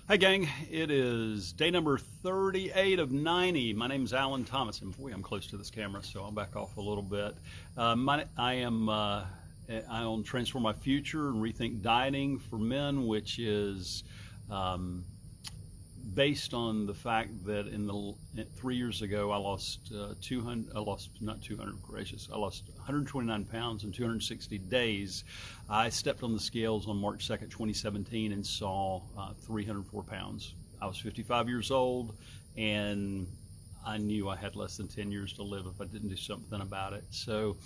Hi gang, it is day number 38 of 90. My name is Alan Thomas, and boy, I'm close to this camera, so I'll back off a little bit. I own Transform My Future and Rethink Dieting for Men, which is based on the fact that 3 years ago I lost 129 pounds in 260 days. I stepped on the scales on March 2nd, 2017 and saw 304 pounds. I was 55 years old and I knew I had less than 10 years to live if I didn't do something about it. So,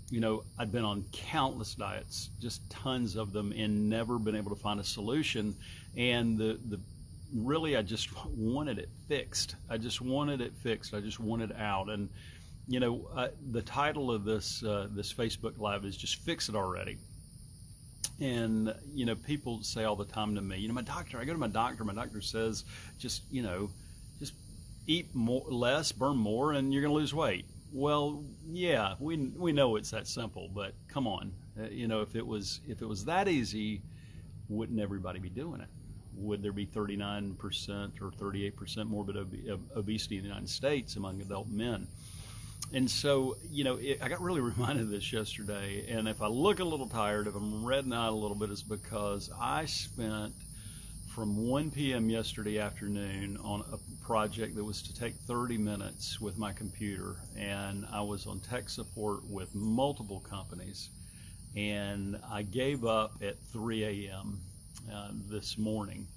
you know, I'd been on countless diets, just tons of them, and never been able to find a solution. And really, I just wanted it fixed. I just wanted it fixed. I just wanted out. And, you know, the title of this Facebook Live is just Fix It Already. And, you know, people say all the time to me, you know, I go to my doctor says, just eat less, burn more, and you're going to lose weight. Well, yeah, we know it's that simple, but come on. You know, if it was that easy, wouldn't everybody be doing it? Would there be 39% or 38% morbid obesity in the United States among adult men? And so, you know, I got really reminded of this yesterday, and if I look a little tired, if I'm reddening out a little bit, it's because I spent from 1 p.m. yesterday afternoon on a project that was to take 30 minutes with my computer, and I was on tech support with multiple companies, and I gave up at 3 a.m. This morning,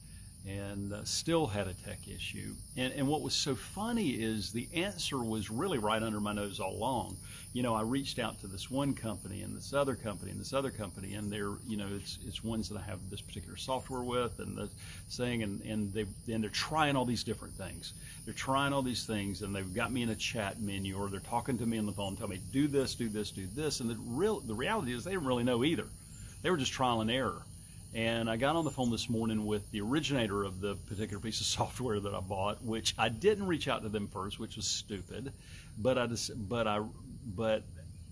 and still had a tech issue. And what was so funny is the answer was really right under my nose all along. You know, I reached out to this one company and this other company and this other company, and they're, you know, it's ones that I have this particular software with, and the saying, and they're trying all these different things. They're trying all these things, and they've got me in a chat menu, or they're talking to me on the phone, telling me do this, do this, do this. And the reality is they didn't really know either. They were just trial and error. And I got on the phone this morning with the originator of the particular piece of software that I bought, which I didn't reach out to them first, which was stupid. But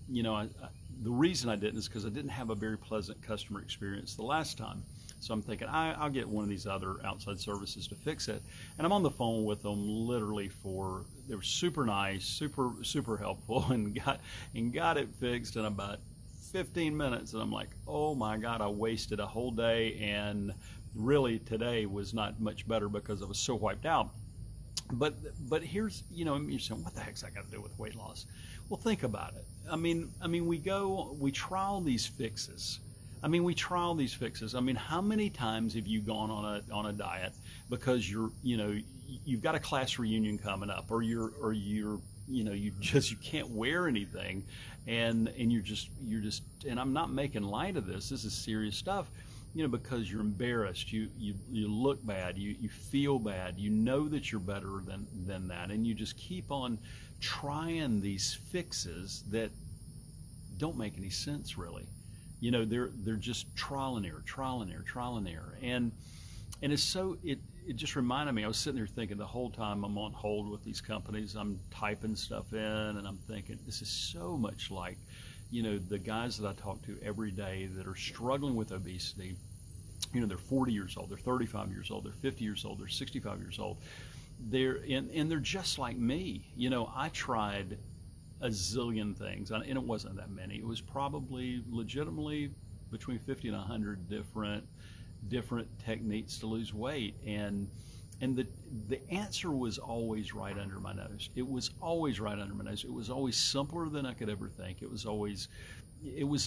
you know, the reason I didn't is because I didn't have a very pleasant customer experience the last time. So I'm thinking I'll get one of these other outside services to fix it. And I'm on the phone with them literally they were super nice, super helpful, and got it fixed in about 15 minutes, and I'm like, oh my God, I wasted a whole day, and really today was not much better because I was so wiped out. But here's, you know, you're saying, what the heck's that got to do with weight loss? Well, think about it. I mean, we trial these fixes. I mean, how many times have you gone on a diet because you've got a class reunion coming up, or you can't wear anything, and you're just, and I'm not making light of this. This is serious stuff, you know, because you're embarrassed, you look bad, you feel bad, you know that you're better than that, and you just keep on trying these fixes that don't make any sense really. You know, they're just trial and error, and it's so it just reminded me, I was sitting there thinking the whole time I'm on hold with these companies, I'm typing stuff in, and I'm thinking, this is so much like, you know, the guys that I talk to every day that are struggling with obesity. You know, they're 40 years old, they're 35 years old, they're 50 years old, they're 65 years old. And they're just like me. You know, I tried a zillion things, and it wasn't that many. It was probably legitimately between 50 and 100 different techniques to lose weight, and the answer was always right under my nose. It was always right under my nose. It was always simpler than I could ever think. It was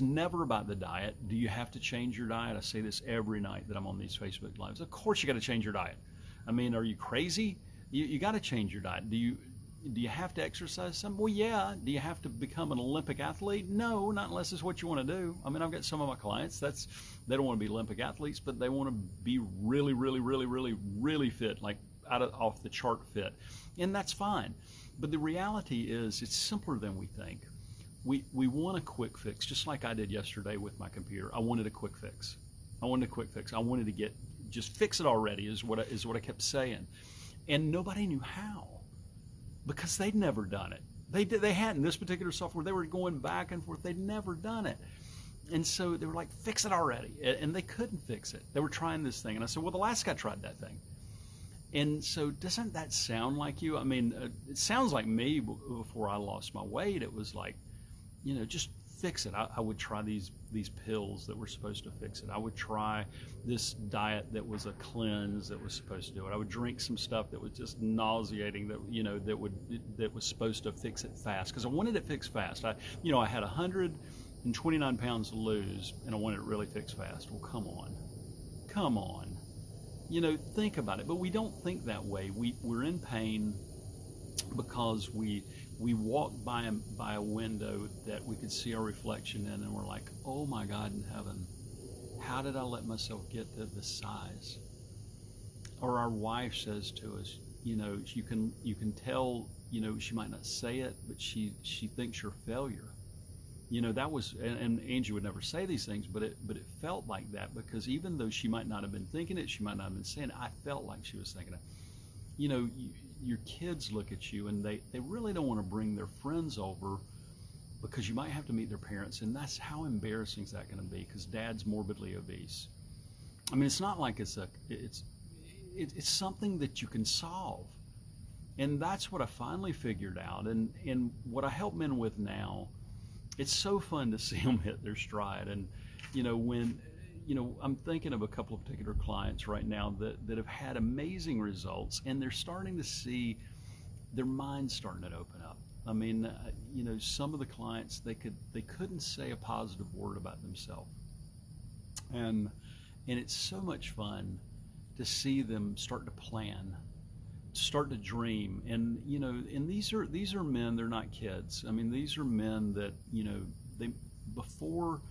never about the diet. Do you have to change your diet? I say this every night that I'm on these Facebook Lives. Of course you got to change your diet. I mean, are you crazy? You got to change your diet. Do you have to exercise some? Well, yeah. Do you have to become an Olympic athlete? No, not unless it's what you want to do. I mean, I've got some of my clients, they don't want to be Olympic athletes, but they want to be really, really, really, really, really fit, like off the chart fit. And that's fine. But the reality is it's simpler than we think. We want a quick fix, just like I did yesterday with my computer. I wanted a quick fix. I wanted to just fix it already is what I kept saying. And nobody knew how, because they'd never done it. They hadn't. This particular software, they were going back and forth. They'd never done it. And so they were like, fix it already. And they couldn't fix it. They were trying this thing. And I said, well, the last guy tried that thing. And so doesn't that sound like you? I mean, it sounds like me before I lost my weight. It was like, just fix it. I would try these pills that were supposed to fix it. I would try this diet that was a cleanse that was supposed to do it. I would drink some stuff that was just nauseating that was supposed to fix it fast, because I wanted it fixed fast. I had 129 pounds to lose, and I wanted it really fixed fast. Well, come on. Think about it. But we don't think that way. We're in pain because we walked by a window that we could see our reflection in, and we're like, oh my God in heaven, how did I let myself get to this size? Or our wife says to us, you can tell, she might not say it, but she thinks you're a failure. That was, and Angie would never say these things, but it felt like that, because even though she might not have been thinking it, she might not have been saying it, I felt like she was thinking it. Your kids look at you and they really don't want to bring their friends over, because you might have to meet their parents, and that's how embarrassing is that going to be, because dad's morbidly obese. I mean, it's not like it's something that you can solve. And that's what I finally figured out, and what I help men with now. It's so fun to see them hit their stride. And when I'm thinking of a couple of particular clients right now that have had amazing results, and they're starting to see their minds starting to open up. I mean, some of the clients, they couldn't say a positive word about themselves, and it's so much fun to see them start to plan, start to dream. And and these are men, they're not kids. I mean, these are men that they before,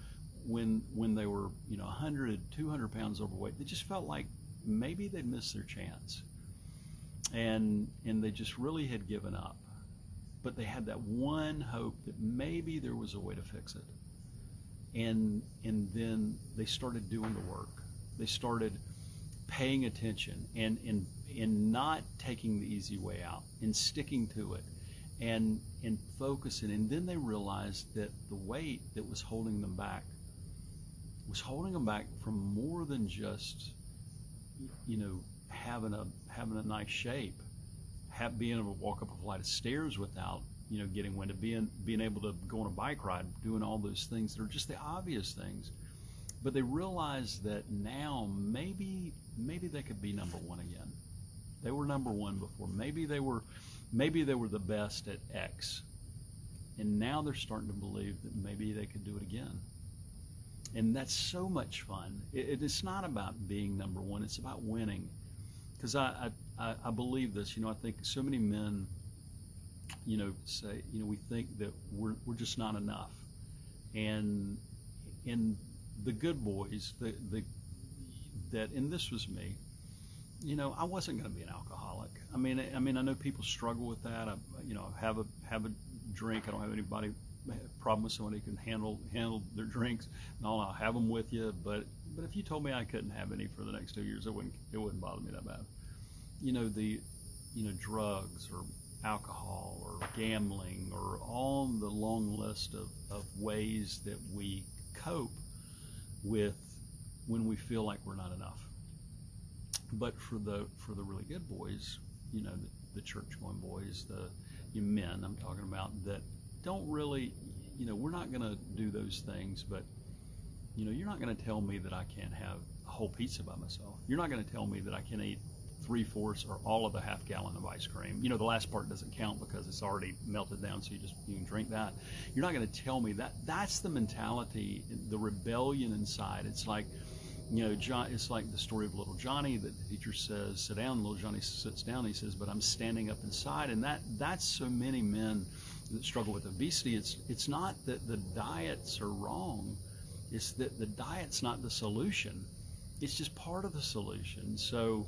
when they were 100, 200 pounds overweight, they just felt like maybe they'd missed their chance, and they just really had given up. But they had that one hope that maybe there was a way to fix it, and then they started doing the work. They started paying attention and not taking the easy way out, and sticking to it, and focusing. And then they realized that the weight that was holding them back from more than just having a nice shape, being able to walk up a flight of stairs without getting winded, being able to go on a bike ride, doing all those things that are just the obvious things. But they realized that now maybe they could be number one again. They were number one before. Maybe they were the best at X, and now they're starting to believe that maybe they could do it again. And that's so much fun. It's not about being number one. It's about winning. Because I believe this. I think so many men, say, we think that we're just not enough. And the good boys, and this was me. I wasn't going to be an alcoholic. I mean, I know people struggle with that. I have a drink. I don't have anybody problem with somebody who can handle their drinks. No, I'll have them with you. But if you told me I couldn't have any for the next 2 years, it wouldn't bother me that bad. The drugs or alcohol or gambling, or all the long list of ways that we cope with when we feel like we're not enough. But for the really good boys, the church-going boys, the men I'm talking about, that don't really, we're not going to do those things. But you're not going to tell me that I can't have a whole pizza by myself. You're not going to tell me that I can eat 3/4 or all of a half gallon of ice cream. The last part doesn't count because it's already melted down, so you can drink that. You're not going to tell me that. That's the mentality, the rebellion inside. It's like, it's like the story of little Johnny that the teacher says, sit down. Little Johnny sits down. And he says, but I'm standing up inside. And that's so many men that struggle with obesity. It's not that the diets are wrong. It's that the diet's not the solution. It's just part of the solution. So,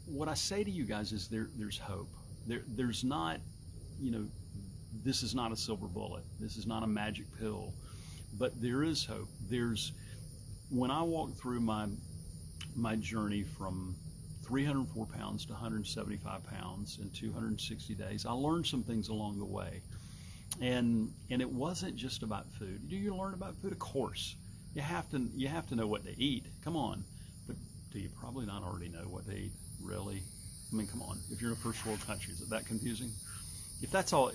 what I say to you guys is there's hope. There's not, this is not a silver bullet. This is not a magic pill, but there is hope. When I walked through my journey from 304 pounds to 175 pounds in 260 days, I learned some things along the way. And it wasn't just about food. Do you learn about food? Of course. You have to know what to eat. Come on. But do you probably not already know what to eat? Really? I mean, come on. If you're in a first world country, is it that confusing? If that's all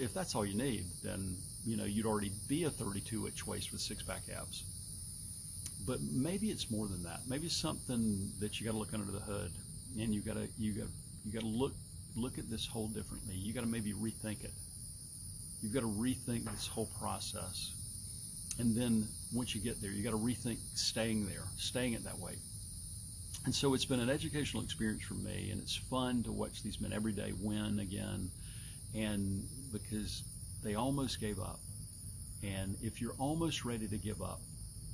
you need, then you'd already be a 32-inch waist with six-pack abs. But maybe it's more than that. Maybe it's something that you got to look under the hood, and you got to look at this whole differently. You got to maybe rethink it. You've got to rethink this whole process, and then once you get there, you got to rethink staying there, staying it that way. And so it's been an educational experience for me, and it's fun to watch these men every day win again, and because they almost gave up. And if you're almost ready to give up,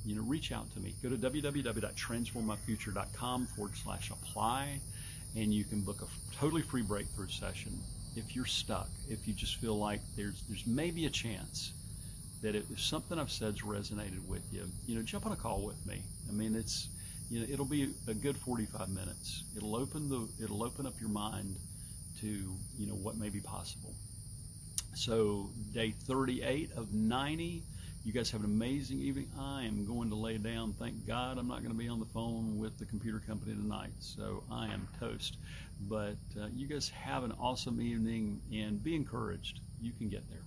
reach out to me. Go to www.transformmyfuture.com/apply, and you can book a totally free breakthrough session. If you're stuck, if you just feel like there's maybe a chance that if something I've said's resonated with you, jump on a call with me. I mean, it'll be a good 45 minutes. It'll open up your mind to what may be possible. So day 38 of 90. You guys have an amazing evening. I am going to lay down. Thank God I'm not going to be on the phone with the computer company tonight, so I am toast. But you guys have an awesome evening, and be encouraged. You can get there.